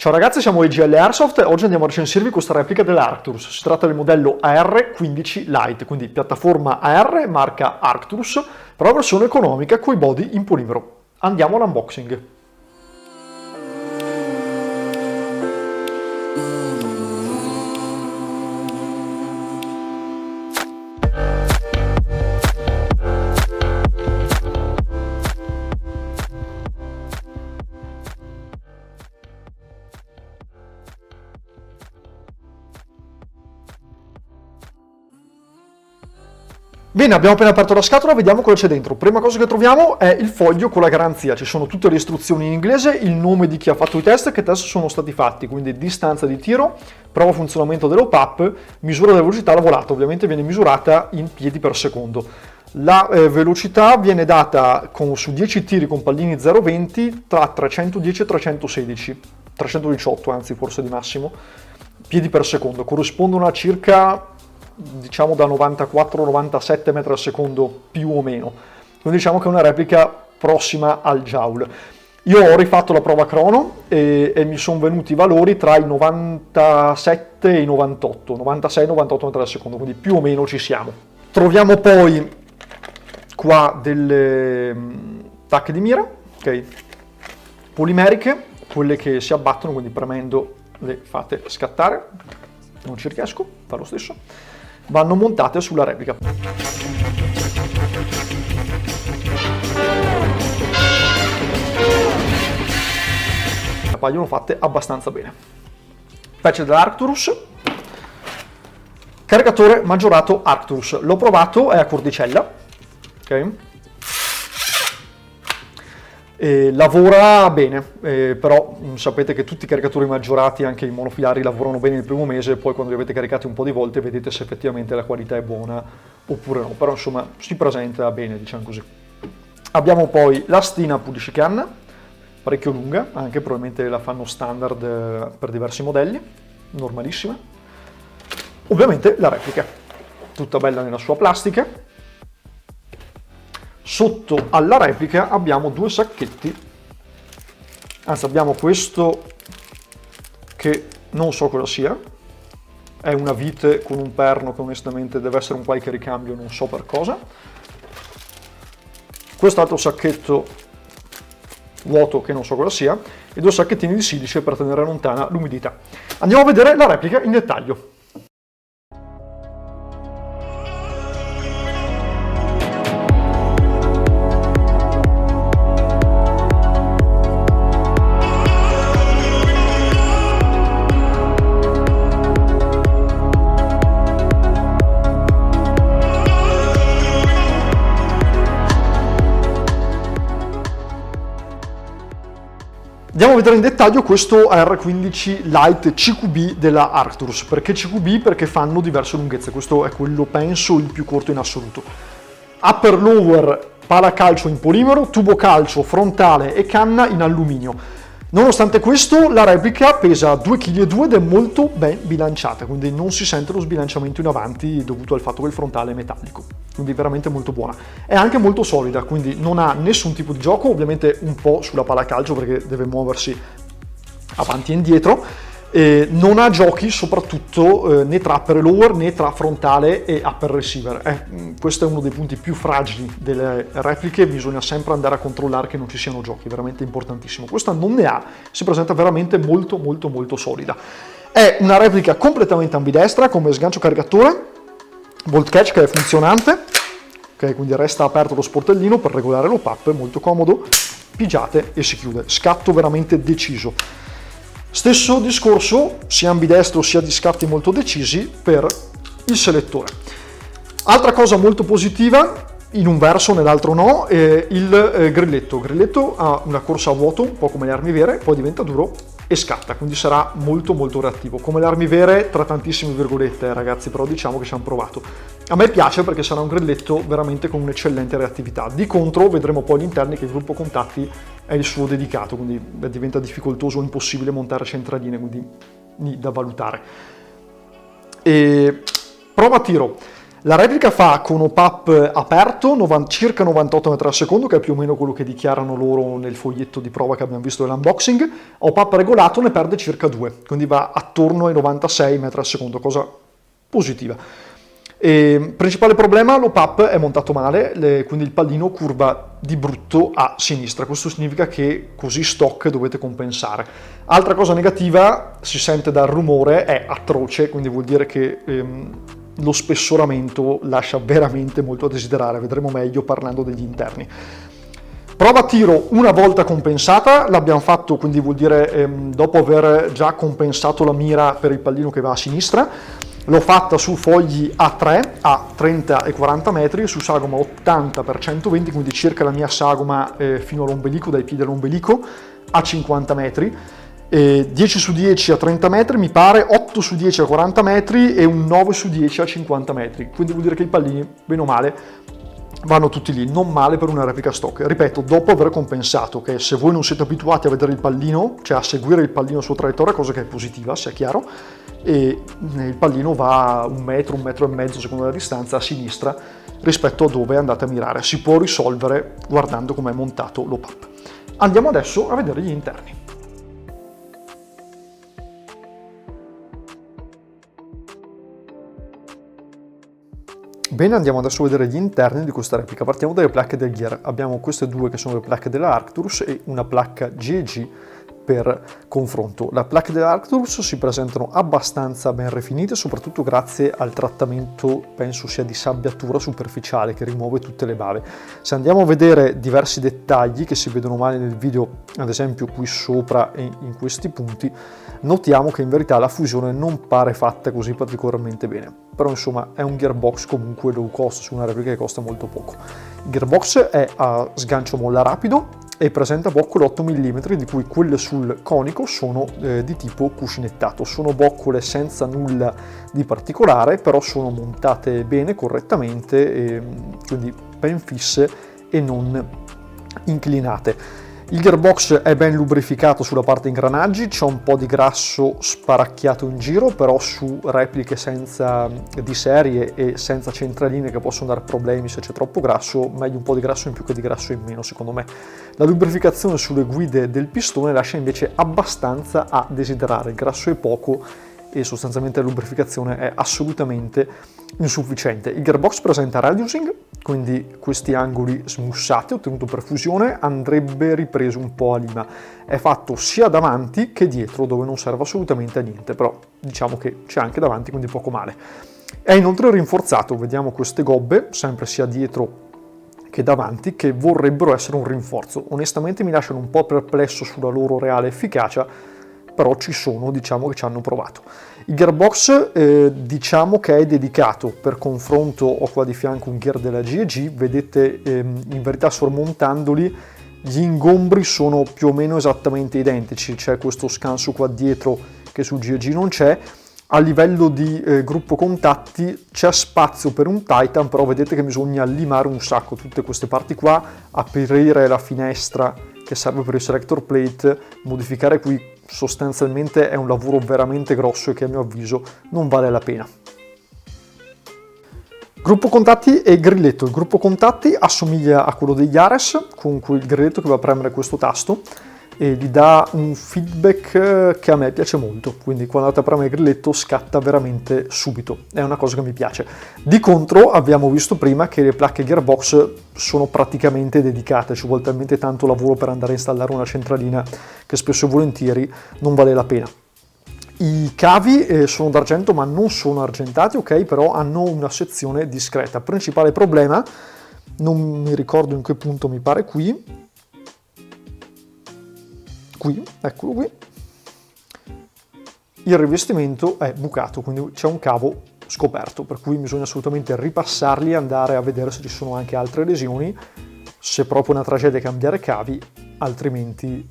Ciao ragazzi, siamo EGL Airsoft e oggi andiamo a recensirvi questa replica dell'Arcturus. Si tratta del modello AR15 Lite, quindi piattaforma AR marca Arcturus, però versione economica coi body in polimero. Andiamo all'unboxing. Bene, abbiamo appena aperto la scatola, vediamo cosa c'è dentro. Prima cosa che troviamo è il foglio con la garanzia, ci sono tutte le istruzioni in inglese, il nome di chi ha fatto i test, che test sono stati fatti, quindi distanza di tiro, prova funzionamento dell'OPAP, misura della velocità alla volata, ovviamente viene misurata in piedi per secondo. La velocità viene data su 10 tiri con pallini 0,20 tra 310 e 316, 318 anzi forse di massimo, piedi per secondo, corrispondono a circa diciamo da 94-97 metri al secondo più o meno, quindi diciamo che è una replica prossima al joule. Io ho rifatto la prova crono e mi sono venuti i valori tra i 97 e i 98, 96-98 metri al secondo, quindi più o meno ci siamo. Troviamo poi qua delle tacche di mira, ok, polimeriche, quelle che si abbattono, quindi premendo le fate scattare, non ci riesco, fa lo stesso. Vanno montate sulla replica. Appaiono fatte abbastanza bene. Patch dell'Arcturus, caricatore maggiorato Arcturus, l'ho provato, è a cordicella, ok? Lavora bene, però sapete che tutti i caricatori maggiorati, anche i monofilari, lavorano bene il primo mese e poi quando li avete caricati un po' di volte vedete se effettivamente la qualità è buona oppure no, però insomma si presenta bene, diciamo così. Abbiamo poi la stina puliscicanna, parecchio lunga, anche probabilmente la fanno standard per diversi modelli, normalissima. Ovviamente la replica, tutta bella nella sua plastica. Sotto alla replica abbiamo due sacchetti, anzi abbiamo questo che non so cosa sia, è una vite con un perno che onestamente deve essere un qualche ricambio, non so per cosa. Quest'altro sacchetto vuoto che non so cosa sia e due sacchettini di silice per tenere lontana l'umidità. Andiamo a vedere la replica in dettaglio. Andiamo a vedere in dettaglio questo AR15 Lite CQB della Arcturus. Perché CQB? Perché fanno diverse lunghezze, questo è quello penso il più corto in assoluto. Upper lower pala calcio in polimero, tubo calcio frontale e canna in alluminio. Nonostante questo la replica pesa 2,2 kg ed è molto ben bilanciata, quindi non si sente lo sbilanciamento in avanti dovuto al fatto che il frontale è metallico, quindi veramente molto buona. È anche molto solida, quindi non ha nessun tipo di gioco, ovviamente un po' sulla pala calcio perché deve muoversi avanti e indietro, non ha giochi soprattutto né tra upper e lower né tra frontale e upper receiver. Questo è uno dei punti più fragili delle repliche, bisogna sempre andare a controllare che non ci siano giochi, veramente importantissimo. Questa non ne ha, si presenta veramente molto molto molto solida. È una replica completamente ambidestra come sgancio caricatore, bolt catch che è funzionante, ok, quindi resta aperto lo sportellino per regolare l'OPAP, molto comodo, pigiate e si chiude, scatto veramente deciso. Stesso discorso, sia ambidestro sia di scatti molto decisi per il selettore. Altra cosa molto positiva, in un verso nell'altro no, il grilletto. Il grilletto ha una corsa a vuoto, un po' come le armi vere, poi diventa duro e scatta, quindi sarà molto molto reattivo. Come le armi vere, tra tantissime virgolette ragazzi, però diciamo che ci hanno provato. A me piace perché sarà un grilletto veramente con un'eccellente reattività. Di contro vedremo poi all'interno che il gruppo contatti è il suo dedicato, quindi diventa difficoltoso o impossibile montare centraline, quindi da valutare. Prova tiro. La replica fa con OPAP aperto circa 98 metri al secondo, che è più o meno quello che dichiarano loro nel foglietto di prova che abbiamo visto nell'unboxing. OPAP regolato ne perde circa 2, quindi va attorno ai 96 metri al secondo, cosa positiva. Principale problema, l'OPAP è montato male, quindi il pallino curva di brutto a sinistra. Questo significa che così stock dovete compensare. Altra cosa negativa, si sente dal rumore, è atroce, quindi vuol dire che lo spessoramento lascia veramente molto a desiderare. Vedremo meglio parlando degli interni. Prova a tiro una volta compensata, l'abbiamo fatto, quindi vuol dire dopo aver già compensato la mira per il pallino che va a sinistra. L'ho fatta su fogli A3 a 30 e 40 metri, su sagoma 80 x 120, quindi circa la mia sagoma fino all'ombelico, dai piedi all'ombelico, a 50 metri. 10 su 10 a 30 metri mi pare, 8 su 10 a 40 metri e un 9 su 10 a 50 metri. Quindi vuol dire che i pallini, bene o male, vanno tutti lì, non male per una replica stock. Ripeto, dopo aver compensato, che se voi non siete abituati a vedere il pallino, cioè a seguire il pallino su traiettoria, cosa che è positiva, sia chiaro, e il pallino va un metro e mezzo, secondo la distanza, a sinistra rispetto a dove andate a mirare. Si può risolvere guardando come è montato l'OPAP. Andiamo adesso a vedere gli interni. Bene, andiamo adesso a vedere gli interni di questa replica. Partiamo dalle placche del gear. Abbiamo queste due che sono le placche della Arcturus e una placca GEG per confronto. Le placche dell'Arcturus si presentano abbastanza ben rifinite, soprattutto grazie al trattamento, penso sia di sabbiatura superficiale, che rimuove tutte le bave. Se andiamo a vedere diversi dettagli che si vedono male nel video, ad esempio qui sopra e in questi punti, notiamo che in verità la fusione non pare fatta così particolarmente bene. Però insomma è un gearbox comunque low cost su una replica che costa molto poco. Il gearbox è a sgancio molla rapido e presenta boccole 8 mm, di cui quelle sul conico sono di tipo cuscinettato. Sono boccole senza nulla di particolare, però sono montate bene, correttamente, quindi ben fisse e non inclinate. Il gearbox è ben lubrificato sulla parte ingranaggi, c'è un po' di grasso sparacchiato in giro, però su repliche senza di serie e senza centraline che possono dare problemi se c'è troppo grasso, meglio un po' di grasso in più che di grasso in meno secondo me. La lubrificazione sulle guide del pistone lascia invece abbastanza a desiderare, il grasso è poco e sostanzialmente la lubrificazione è assolutamente insufficiente. Il gearbox presenta radiusing, quindi questi angoli smussati ottenuto per fusione, andrebbe ripreso un po' a lima. È fatto sia davanti che dietro, dove non serve assolutamente a niente, però diciamo che c'è anche davanti, quindi poco male. È inoltre rinforzato, vediamo queste gobbe, sempre sia dietro che davanti, che vorrebbero essere un rinforzo. Onestamente mi lasciano un po' perplesso sulla loro reale efficacia, però ci sono, diciamo che ci hanno provato. Il gearbox diciamo che è dedicato, per confronto ho qua di fianco un gear della GEG, vedete in verità sormontandoli gli ingombri sono più o meno esattamente identici, c'è questo scanso qua dietro che sul GEG non c'è. A livello di gruppo contatti c'è spazio per un Titan, però vedete che bisogna limare un sacco tutte queste parti qua, aprire la finestra che serve per il selector plate, modificare qui, sostanzialmente è un lavoro veramente grosso e che a mio avviso non vale la pena. Gruppo contatti e grilletto. Il gruppo contatti assomiglia a quello degli Ares, con il grilletto che va a premere questo tasto e gli dà un feedback che a me piace molto, quindi quando andate a premere il grilletto scatta veramente subito, è una cosa che mi piace. Di contro abbiamo visto prima che le placche gearbox sono praticamente dedicate, ci vuole talmente tanto lavoro per andare a installare una centralina che spesso e volentieri non vale la pena. I cavi sono d'argento ma non sono argentati, ok, però hanno una sezione discreta. Principale problema, non mi ricordo in che punto, mi pare qui, eccolo qui, il rivestimento è bucato, quindi c'è un cavo scoperto, per cui bisogna assolutamente ripassarli e andare a vedere se ci sono anche altre lesioni, se proprio una tragedia cambiare cavi, altrimenti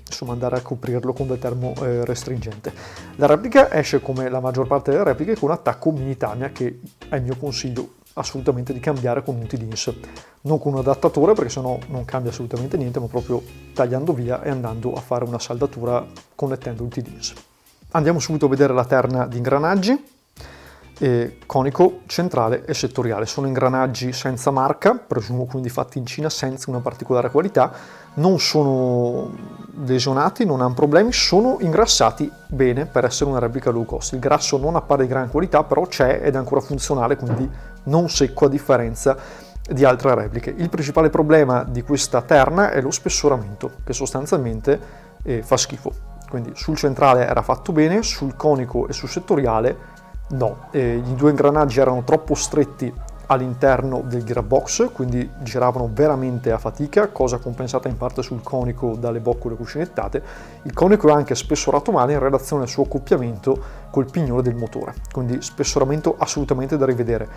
insomma andare a coprirlo con del termo restringente. La replica esce come la maggior parte delle repliche con attacco mini Tamiya, che è il mio consiglio assolutamente di cambiare con un T-Dins, non con un adattatore perché sennò non cambia assolutamente niente, ma proprio tagliando via e andando a fare una saldatura connettendo un T-Dins. Andiamo subito a vedere la terna di ingranaggi. conico, centrale e settoriale. Sono ingranaggi senza marca, presumo quindi fatti in Cina, senza una particolare qualità, non sono lesionati, non hanno problemi, sono ingrassati bene per essere una replica low cost. Il grasso non appare di gran qualità, però c'è ed è ancora funzionale, quindi non secco a differenza di altre repliche. Il principale problema di questa terna è lo spessoramento, che sostanzialmente fa schifo. Quindi sul centrale era fatto bene, sul conico e sul settoriale no. I due ingranaggi erano troppo stretti all'interno del gearbox, quindi giravano veramente a fatica, cosa compensata in parte sul conico dalle boccole cuscinettate. Il conico è anche spessorato male in relazione al suo accoppiamento col pignone del motore, quindi spessoramento assolutamente da rivedere.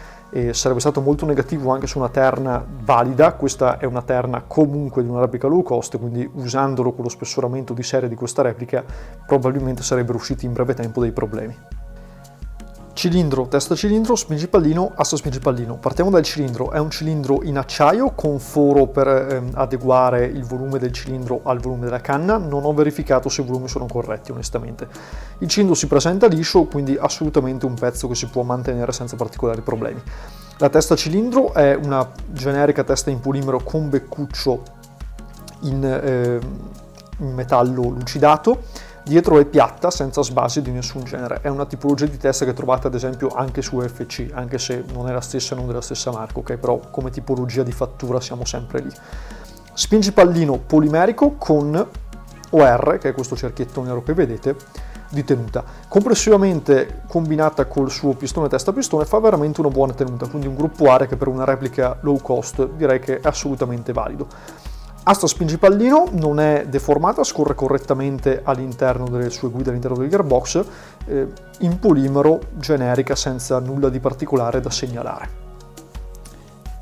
Sarebbe stato molto negativo anche su una terna valida. Questa è una terna comunque di una replica low cost, quindi usandolo con lo spessoramento di serie di questa replica probabilmente sarebbero usciti in breve tempo dei problemi. Cilindro, testa cilindro, spingipallino, asse spingipallino. Partiamo dal cilindro. È un cilindro in acciaio con foro per adeguare il volume del cilindro al volume della canna. Non ho verificato se i volumi sono corretti, onestamente. Il cilindro si presenta liscio, quindi assolutamente un pezzo che si può mantenere senza particolari problemi. La testa cilindro è una generica testa in polimero con beccuccio in metallo lucidato. Dietro è piatta, senza sbasi di nessun genere. È una tipologia di testa che trovate ad esempio anche su UFC, anche se non è la stessa, non della stessa marca, ok? Però come tipologia di fattura siamo sempre lì. Spingipallino polimerico con OR, che è questo cerchietto nero che vedete, di tenuta. Complessivamente combinata col suo pistone testa pistone fa veramente una buona tenuta, quindi un gruppo area che per una replica low cost direi che è assolutamente valido. Asta spingipallino non è deformata, scorre correttamente all'interno delle sue guide, all'interno del gearbox, in polimero generica senza nulla di particolare da segnalare.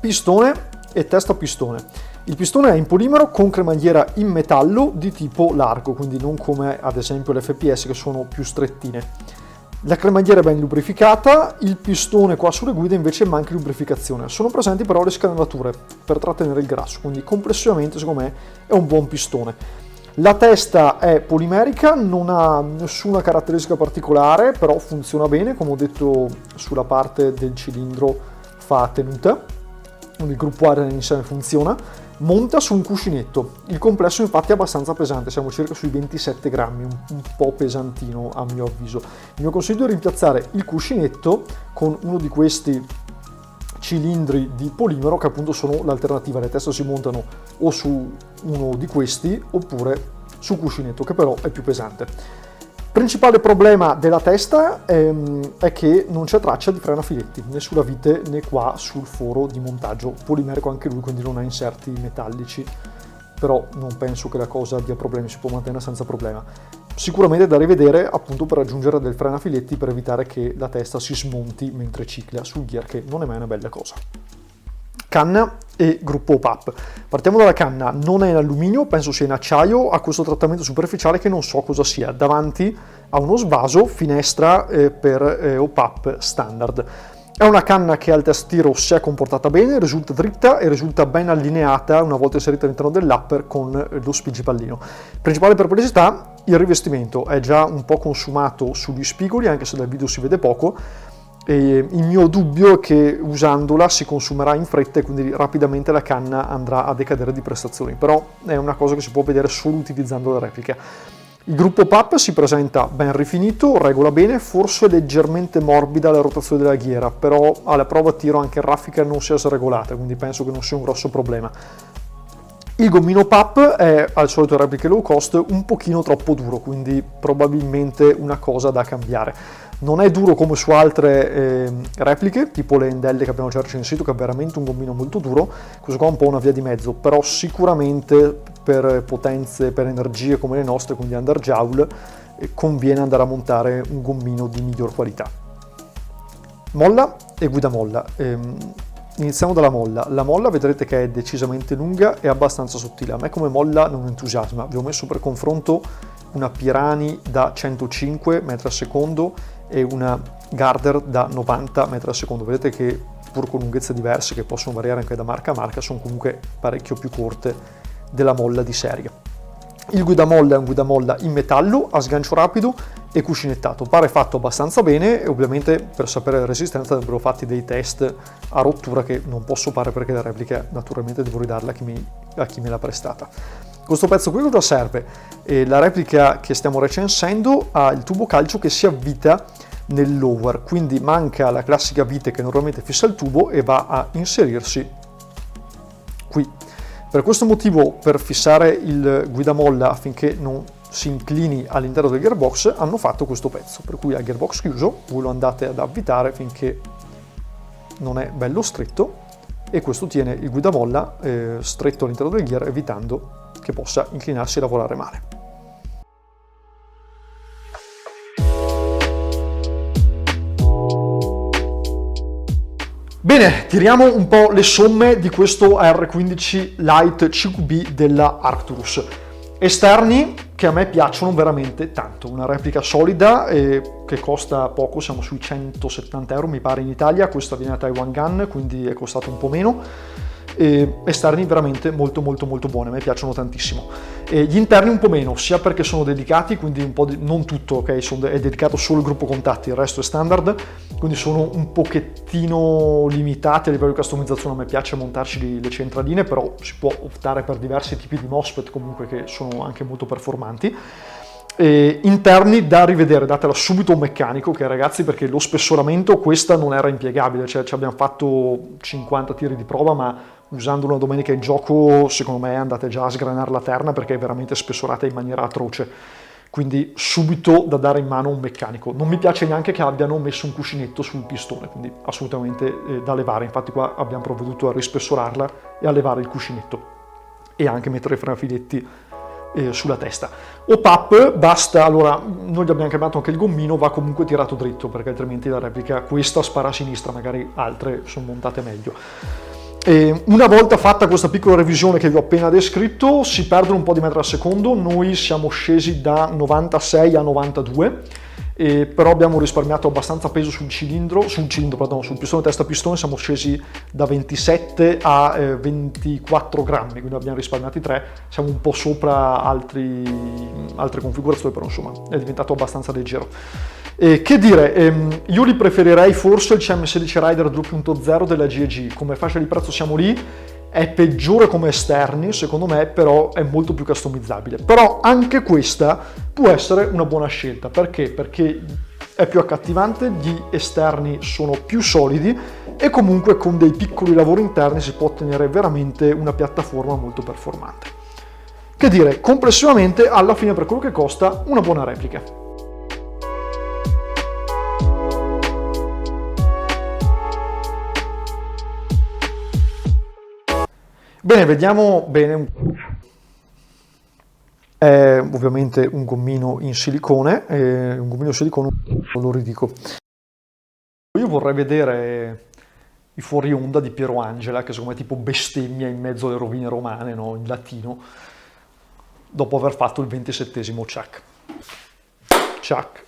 Pistone e testa pistone. Il pistone è in polimero con cremagliera in metallo di tipo largo, quindi non come ad esempio le FPS che sono più strettine. La cremagliera è ben lubrificata, il pistone qua sulle guide invece manca lubrificazione. Sono presenti però le scanalature per trattenere il grasso, quindi complessivamente secondo me è un buon pistone. La testa è polimerica, non ha nessuna caratteristica particolare, però funziona bene, come ho detto sulla parte del cilindro fa tenuta, il gruppo area insieme funziona. Monta su un cuscinetto, il complesso infatti è abbastanza pesante, siamo circa sui 27 grammi, un po' pesantino a mio avviso. Il mio consiglio è rimpiazzare il cuscinetto con uno di questi cilindri di polimero che appunto sono l'alternativa. Le teste si montano o su uno di questi oppure su cuscinetto, che però è più pesante. Principale problema della testa è che non c'è traccia di freno a filetti, né sulla vite né qua sul foro di montaggio, polimerico anche lui, quindi non ha inserti metallici, però non penso che la cosa dia problemi, si può mantenere senza problema. Sicuramente da rivedere appunto per aggiungere del freno a filetti per evitare che la testa si smonti mentre cicla sul gear, che non è mai una bella cosa. Canna e gruppo OPAP. Partiamo dalla canna, non è in alluminio, penso sia in acciaio, ha questo trattamento superficiale che non so cosa sia. Davanti ha uno svaso, finestra per OPAP standard. È una canna che al test tiro si è comportata bene, risulta dritta e risulta ben allineata una volta inserita all'interno dell'upper con lo spingipallino. Principale perplessità, il rivestimento è già un po' consumato sugli spigoli, anche se dal video si vede poco. E il mio dubbio è che usandola si consumerà in fretta e quindi rapidamente la canna andrà a decadere di prestazioni, però è una cosa che si può vedere solo utilizzando la replica. Il gruppo PAP si presenta ben rifinito, regola bene, forse leggermente morbida la rotazione della ghiera, però alla prova tiro anche in raffica non si è sregolata, quindi penso che non sia un grosso problema. Il gommino PAP è, al solito repliche low cost, un pochino troppo duro, quindi probabilmente una cosa da cambiare. Non è duro come su altre repliche, tipo le Endelle che abbiamo già recensito, che è veramente un gommino molto duro. Questo qua è un po' una via di mezzo, però sicuramente per potenze, per energie come le nostre, quindi underjoule, conviene andare a montare un gommino di miglior qualità. Molla e guida molla. Iniziamo dalla molla. La molla vedrete che è decisamente lunga e abbastanza sottile. A me come molla non entusiasma. Vi ho messo per confronto una Pirani da 105 metri al secondo e una Gardner da 90 metri al secondo. Vedete che pur con lunghezze diverse, che possono variare anche da marca a marca, sono comunque parecchio più corte della molla di serie. Il guidamolla è un guidamolla in metallo a sgancio rapido e cuscinettato. Pare fatto abbastanza bene e ovviamente per sapere la resistenza avrebbero fatti dei test a rottura che non posso fare perché la replica naturalmente devo ridarla a chi me l'ha prestata. Questo pezzo qui cosa serve? La replica che stiamo recensendo ha il tubo calcio che si avvita nel lower, quindi manca la classica vite che normalmente fissa il tubo e va a inserirsi qui. Per questo motivo, per fissare il guidamolla affinché non si inclini all'interno del gearbox, hanno fatto questo pezzo, per cui al gearbox chiuso voi lo andate ad avvitare finché non è bello stretto e questo tiene il guidamolla stretto all'interno del gear, evitando che possa inclinarsi e lavorare male. Bene, tiriamo un po' le somme di questo AR15 Lite CQB della Arcturus. Esterni che a me piacciono veramente tanto, una replica solida che costa poco, siamo sui 170 euro mi pare in Italia, questa viene da Taiwan Gun, quindi è costato un po' meno. Esterni veramente molto buoni, a me piacciono tantissimo. Gli interni un po' meno, sia perché sono dedicati, quindi un po' non tutto, ok, è dedicato solo il gruppo contatti, il resto è standard, quindi sono un pochettino limitati a livello di customizzazione. A me piace montarci le centraline, però si può optare per diversi tipi di MOSFET comunque che sono anche molto performanti. Interni da rivedere, datela subito a un meccanico, che ragazzi, perché lo spessoramento questa non era impiegabile, cioè ci abbiamo fatto 50 tiri di prova, ma usando una domenica in gioco secondo me andate già a sgranare la terna perché è veramente spessorata in maniera atroce, quindi subito da dare in mano a un meccanico. Non mi piace neanche che abbiano messo un cuscinetto sul pistone, quindi assolutamente da levare, infatti qua abbiamo provveduto a rispessorarla e a levare il cuscinetto e anche mettere i frenafiletti sulla testa. OPAP basta, allora noi gli abbiamo chiamato anche il gommino, va comunque tirato dritto perché altrimenti la replica questa spara a sinistra, magari altre sono montate meglio. Una volta fatta questa piccola revisione che vi ho appena descritto, si perdono un po' di metri al secondo, noi siamo scesi da 96 a 92, però abbiamo risparmiato abbastanza peso sul pistone testa pistone, siamo scesi da 27 a 24 grammi, quindi abbiamo risparmiati 3, siamo un po' sopra altre configurazioni, però insomma è diventato abbastanza leggero. Che dire, io li preferirei forse il CM16 Rider 2.0 della GEG, come fascia di prezzo siamo lì, è peggiore come esterni secondo me, però è molto più customizzabile. Però anche questa può essere una buona scelta, perché? Perché è più accattivante, gli esterni sono più solidi e comunque con dei piccoli lavori interni si può ottenere veramente una piattaforma molto performante. Che dire, complessivamente alla fine per quello che costa una buona replica. Bene, vediamo bene. È ovviamente un gommino in silicone, lo ridico. Io vorrei vedere i fuori onda di Piero Angela, che secondo me è tipo bestemmia in mezzo alle rovine romane, no? In latino, dopo aver fatto il 27esimo Chuck.